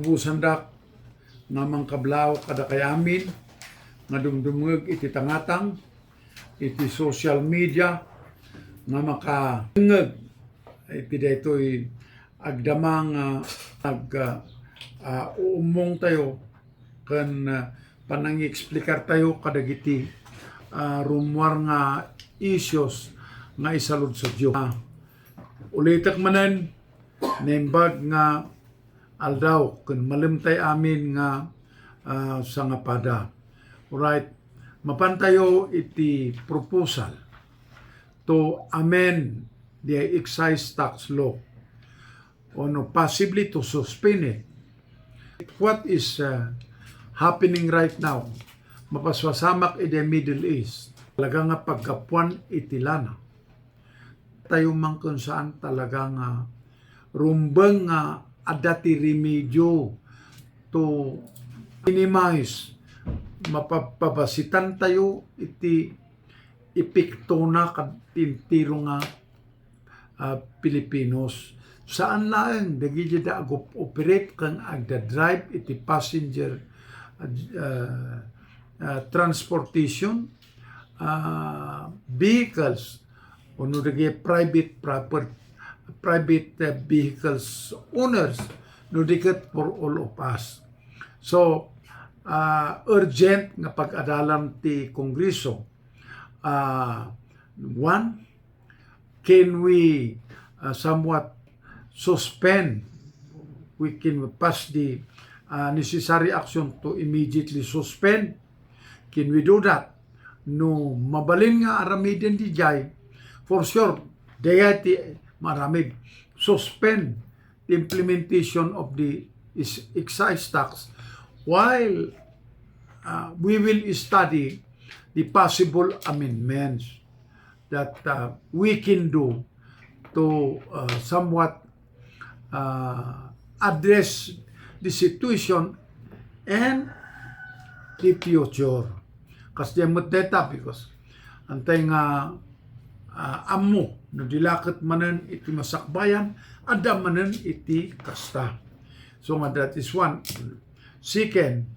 Busandak nga mangkablaw kada kay amin nga dumdumeg iti tangatang iti social media nga makangeg iti daytoy agdamang umong tayo ken panangi-eksplikar tayo kadagiti rumwar nga issues nga isalud sa Dios. Ulitak manen nembag nga aldaw kun malimtay amin nga sa ngapada. Alright, mapantayo iti proposal to amend the excise tax law or no, possibly to suspend it. What is happening right now? Mapaswasamak in the Middle East. Talaga nga pagkapuan itilana. Tayo man kung saan talaga nga rumbang nga adati remedyo to minimize mapapabasitan tayo iti epekto na katintiro nga Pilipinos saan laeng dagiti da operate kang agda-drive iti passenger transportation vehicles uno dagi private vehicles owners no diket for all of us. So urgent nga pag-adalan ti Kongreso. One, can we somewhat suspend, we can pass the necessary action to immediately suspend. Can we do that? No mabalin nga aramiden di jay, for sure dayati maramid suspend the implementation of the excise tax while we will study the possible amendments that we can do to somewhat address the situation and the future. Kasi demot data because antay nga ammo no dilakot manen iti masakbayan ada manen iti kasta. So nga that is one. Second,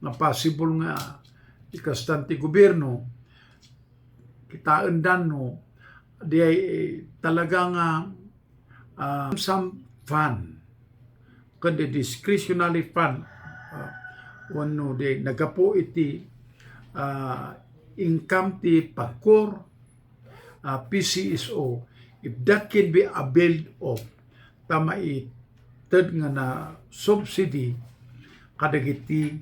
nga possible nga ikastan ti gobyerno kita endan no di talaga nga some fund kundi discretionary fund wano di nagapo iti income ti pagkor PCSO if that can be availed of tama ited nga na subsidy kadagiti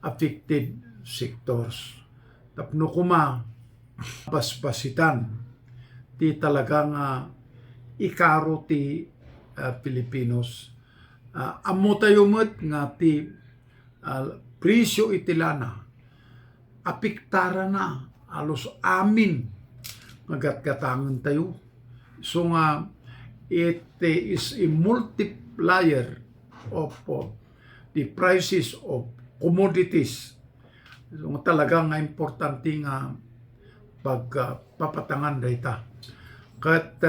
affected sectors. Tapno kuma basbasitan ti talagang ikaro ti Pilipinos. Ammo tayo met nga ti presyo itilana apiktara na alos amin magatgatangan tayo. So nga it is a multiplier of the prices of commodities. So talaga nga importante nga pagpapatangan dayta. Kat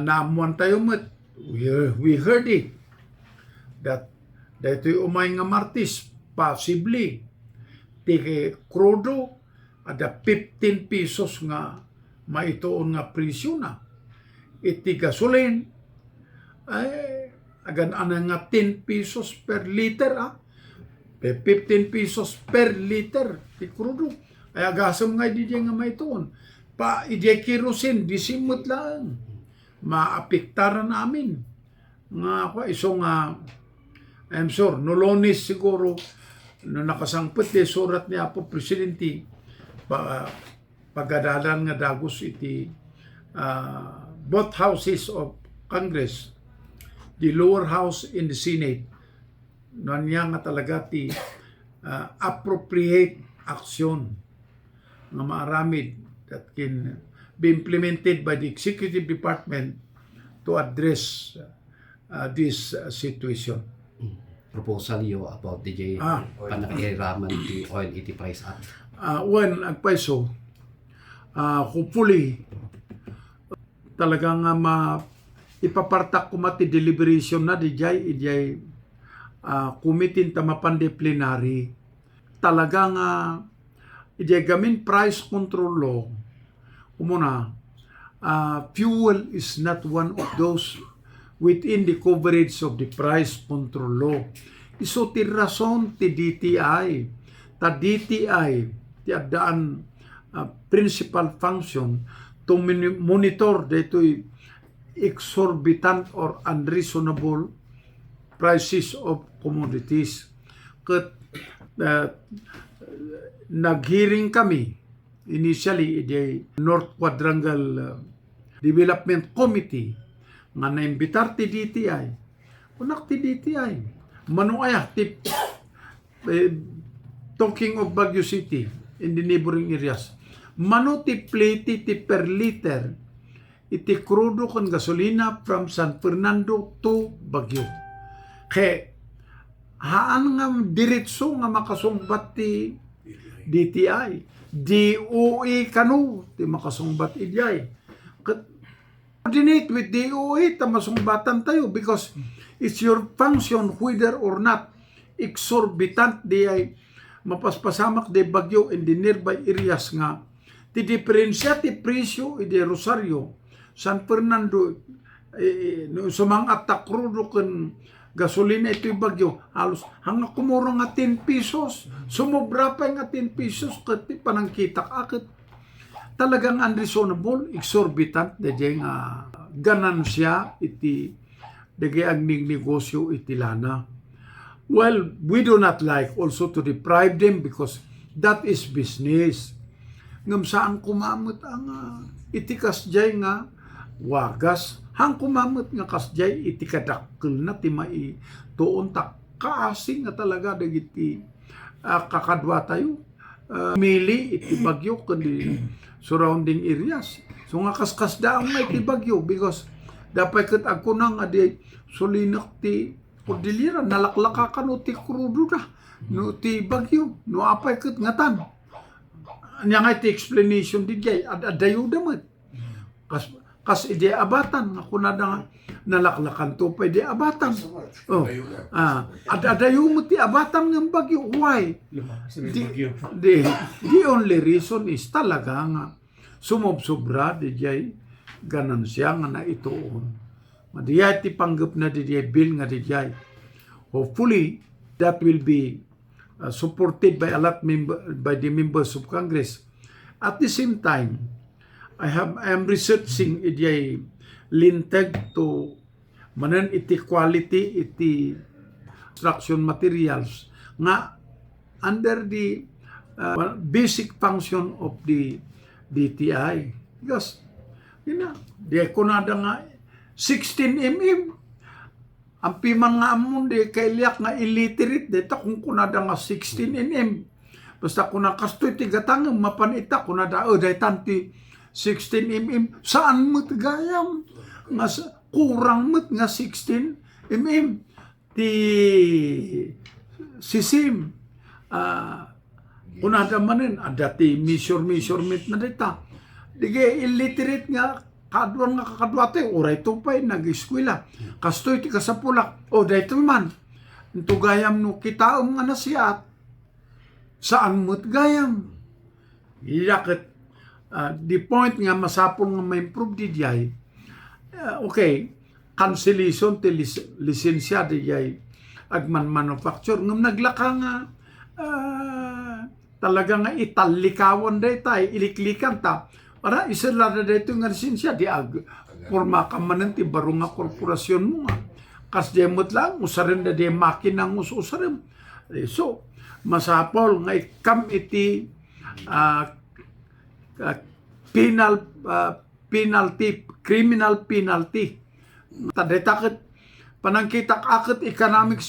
naamuan tayo met, we heard it that daytoy umay nga Martis possibly ti krudo ada 15 pesos nga maituon nga presyo na. Iti gasolin ay agan ana nga 10 pesos per liter 15 pesos per liter ti krudo. Ay agasam nga di nga maituon. Pa ije kerosene disimot lang. Maapektaran namin. Nga ako isong I'm sure no Lunes siguro no nakasangpet di surat ni Apo Presidente pagadalan nga dagos iti both houses of Congress, the lower house in the Senate, niya nga talaga ti appropriate action nga maaramid that can be implemented by the Executive Department to address this situation. Proposal yo about DJ panakairaman the oil iti price up. When agpaiso, hopefully talagang ipapartak ko mati deliberation na di jay kumitin tamapan de plenary. Talagang ijay gamin price control law. Umuna, fuel is not one of those within the coverage of the price control law. Iso ti rason ti DTI. Ta DTI, ti adaan principal function to monitor dito'y exorbitant or unreasonable prices of commodities. Kat naghearing kami initially the North Quadrangle Development Committee nga naimbitar ti DTI. Unak ti DTI. Manuaya ti talking of Baguio City in the neighboring areas. Mano ti plate ti per liter iti crudo kan gasolina from San Fernando to Baguio. Kaya haan nga diretso nga makasungbat ti DTI. DOE kanu ti makasungbat ijay. Coordinate with DOE ta masungbatan tayo because it's your function whether or not exorbitant di ay mapaspasamak de Baguio in the nearby areas nga ti diferensya ti presyo ide Rosario, San Fernando, sumang atak crudo kan gasolina ito'y Baguio, halos hanga kumuro nga 10 pesos, sumobra pa nga 10 pesos, kati panangkitak akit. Talagang unreasonable, exorbitant, dahil nga ganansya iti, dahil ang negosyo iti lana. Well, we do not like also to deprive them because that is business. Ngam saan kumamot ang iti kasjay nga wagas, hang kumamot nga kasjay iti kadakkel na ti mai tuon ta kaasing nga talaga dagiti kakadwa tayo. Mili iti Baguio kundi surrounding areas. So nga kaskasdaang nga iti Baguio because dapat kat ako nang adi sulinak ti Cordillera, nalaklaka ka no ti crudo na, no ti Baguio, no apay kat ngatan. Nya nga iti explanation di jay, adayo damat. Kas ide abatan, ako na nga nalaklakan to pa ide abatan. Oh, adayo mo ti abatan ng Baguio. Why? The only reason is talaga nga sumobsobra di jay ganansya nga na itoon. Madiyay ti panggap na di jay bill nga di jay. Hopefully, that will be supported by a lot by the members of Congress. At the same time, I am researching iti lintag to manan iti quality iti construction materials nga under the basic function of the DTI. Because di kunada nga 16 mm. Ang piman nga amon di kailiak nga illiterate dito kung kunada nga 16 mm. Basta kuna kastoy ti gatang mapanita kunada day tanti 16 mm. Saan mo gayam? Nga kurang mo nga 16 mm. Ti sisim kunada manin ada ti measurement na dita. Dige illiterate nga kadwan nga kakadwate, oray to pa'y nag-eskwela. Kastoy ti kasapulak, o dahito man. Ito gayam no kitaom nga nasiyat. Saan mo't gayam? Yakit, the point nga masapong nga ma-improve di jay, okay, cancellation ti lisensya di jay agman manufacture. Ngam naglaka nga, talaga nga italikawan day tayo, iliklikan ta. Para isa lada dito nga lisensya di forma ka manan ti baro nga korporasyon mo nga. Kas demot lang usarin da di makinang usarin. So masapol nga ikam iti criminal penalty. Tadaytakit panangkitak akit economic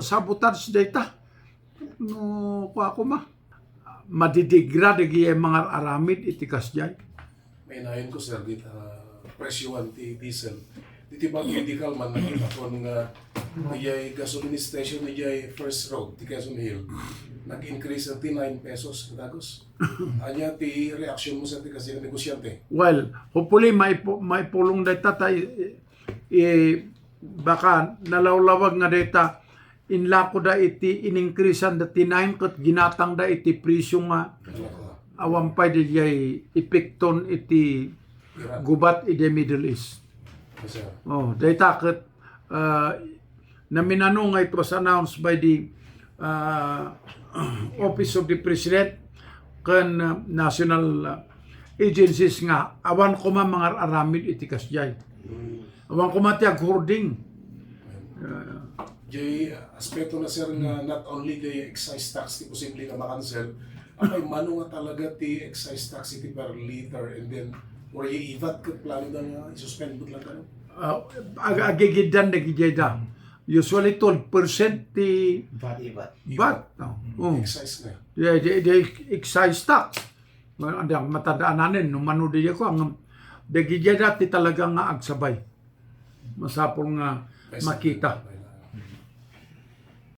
sabotage data. No ako ma madidigrade gi mga aramid iti kasjay. May nayon ko sir, presyoan ti diesel. Diti ba medical man nakita ko nga niyay gasoline station niyay First Road, ti Quezon Hill. Nag-increase ti 9 pesos katagos. Anya ti reaksyon mo sa ti kasi negosyante? Well, hopefully may pulong data tayo baka nalawlawag nga data inla ko da iti in-increasean da tinaym kat ginatang da iti presyo nga awampay di jay epekton iti gubat iti Middle East. Yes, sir. Oh, data kat na minano nga it was announced by the Office of the President kan national agencies nga awan ko man mga aramid iti kasjay. Awan ko man ti hoarding. Jay, aspeto na sir nga not only the excise tax ti posible nga makancel, ay mano nga talaga ti excise tax iti per liter and then or i-VAT kat plano na nga i-suspend mo lang ano? Agigidan na gijayda. Usually 12% ti VAT. Excise nga. The excise tax. Ang matandaan nanin, nung manudi ko, ang dagijayda ti talaga nga agsabay. Masapol nga makita.